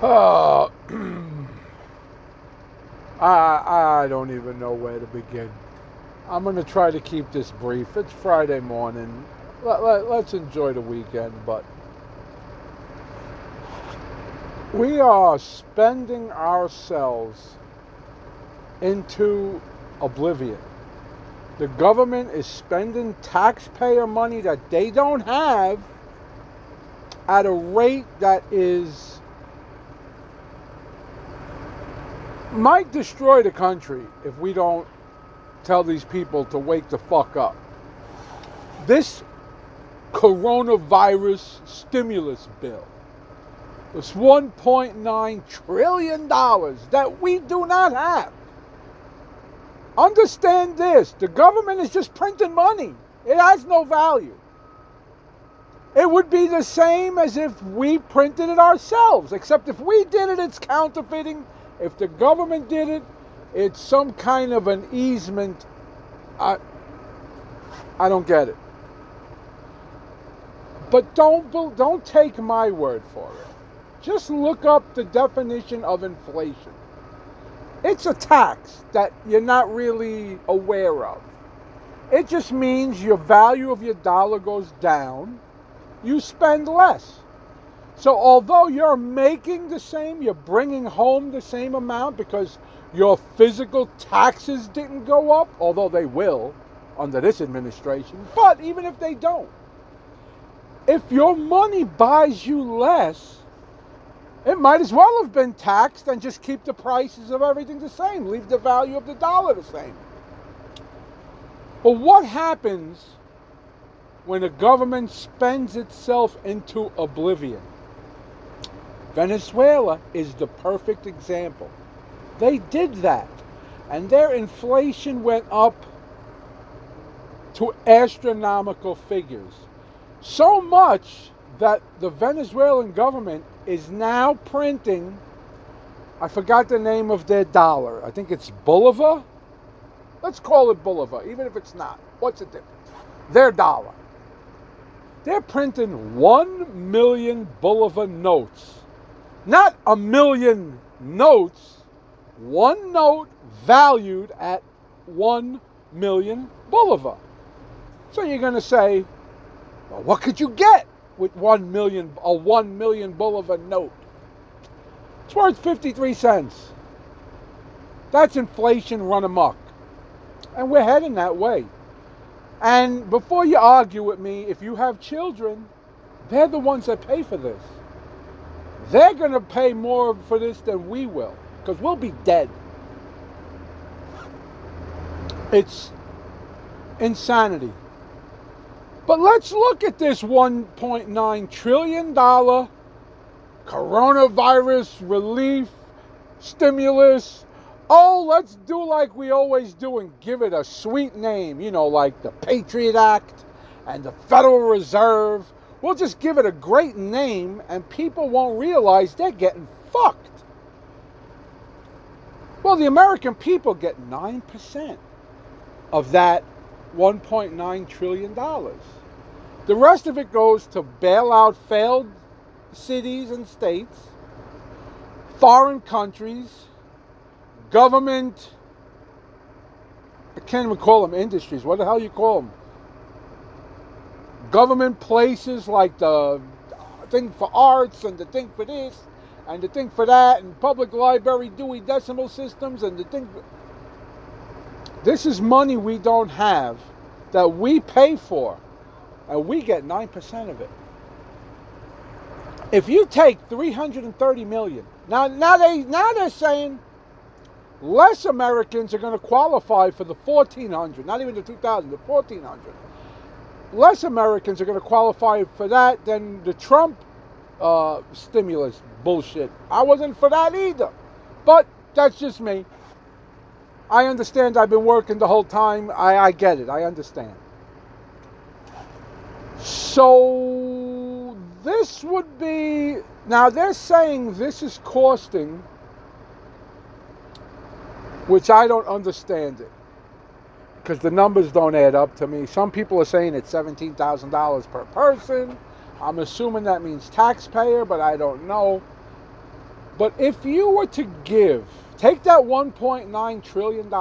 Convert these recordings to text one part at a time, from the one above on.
Uh, I don't even know where to begin. I'm going to try to keep this brief. It's Friday morning. Let's enjoy the weekend, but we are spending ourselves into oblivion. The government is spending taxpayer money that they don't have at a rate that is might destroy the country if we don't tell these people to wake the fuck up. This coronavirus stimulus bill, this $1.9 trillion that we do not have. Understand this, the government is just printing money. It has no value. It would be the same as if we printed it ourselves, except if we did it, it's counterfeiting. If the government did it, it's some kind of an easement. I don't get it. But don't take my word for it. Just look up the definition of inflation. It's a tax that you're not really aware of. It just means your value of your dollar goes down, you spend less. So although you're making the same, you're bringing home the same amount because your physical taxes didn't go up, although they will under this administration. But even if they don't, if your money buys you less, it might as well have been taxed and just keep the prices of everything the same. Leave the value of the dollar the same. But what happens when a government spends itself into oblivion? Venezuela is the perfect example. They did that, and their inflation went up to astronomical figures. So much that the Venezuelan government is now printing, I forgot the name of their dollar. I think it's Bolivar. Let's call it Bolivar, even if it's not. What's the difference? Their dollar. They're printing 1 million Bolivar notes. Not a million notes. One note valued at 1 million Bolivar. So you're going to say, well, what could you get with a 1 million Bolivar note? It's worth 53 cents. That's inflation run amok. And we're heading that way. And before you argue with me, if you have children, they're the ones that pay for this. They're going to pay more for this than we will, because we'll be dead. It's insanity. But let's look at this $1.9 trillion coronavirus relief stimulus. Oh, let's do like we always do and give it a sweet name, like the Patriot Act and the Federal Reserve. We'll just give it a great name and people won't realize they're getting fucked. Well, the American people get 9% of that $1.9 trillion. The rest of it goes to bail out failed cities and states, foreign countries, government, I can't even call them industries. What the hell you call them? Government places like the thing for arts and the thing for this and the thing for that and public library Dewey Decimal Systems and the thing. This is money we don't have that we pay for, and we get 9% of it. If you take 330 million, now they're saying less Americans are going to qualify for the 1,400, not even the 2,000, the 1,400. Less Americans are going to qualify for that than the Trump stimulus bullshit. I wasn't for that either. But that's just me. I understand. I've been working the whole time. I get it. I understand. So this would be... Now they're saying this is costing, which I don't understand it, because the numbers don't add up to me. Some people are saying it's $17,000 per person. I'm assuming that means taxpayer, but I don't know. But if you were to take that $1.9 trillion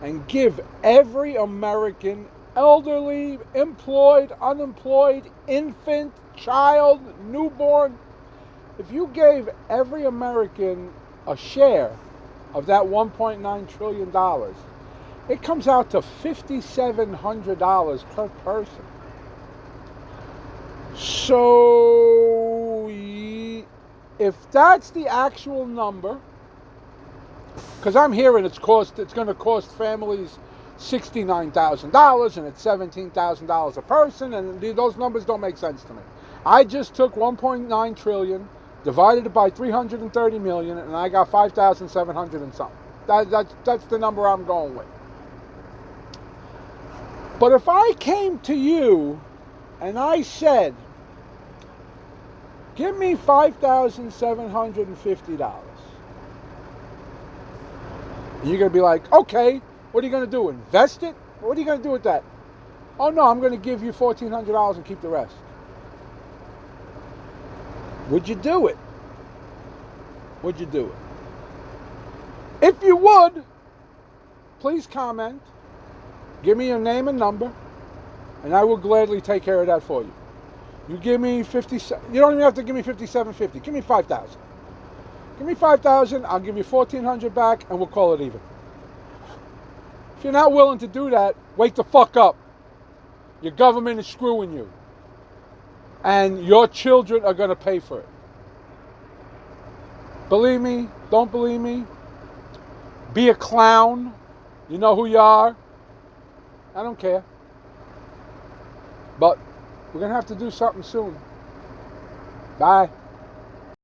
and give every American, elderly, employed, unemployed, infant, child, newborn, if you gave every American a share of that $1.9 trillion, it comes out to $5,700 per person. So, if that's the actual number, because I'm hearing it's going to cost families $69,000 and it's $17,000 a person, and those numbers don't make sense to me. I just took 1.9 trillion, divided it by 330 million, and I got 5,700 and something. That's the number I'm going with. But if I came to you and I said, give me $5,750. And you're going to be like, okay, what are you going to do? Invest it? What are you going to do with that? Oh no, I'm going to give you $1,400 and keep the rest. Would you do it? Would you do it? If you would, please comment. Give me your name and number, and I will gladly take care of that for you. You give me 50. You don't even have to give me 5750. Give me 5,000. Give me 5,000. I'll give you 1,400 back, and we'll call it even. If you're not willing to do that, wake the fuck up. Your government is screwing you, and your children are going to pay for it. Believe me, don't believe me. Be a clown. You know who you are. I don't care. But we're going to have to do something soon. Bye.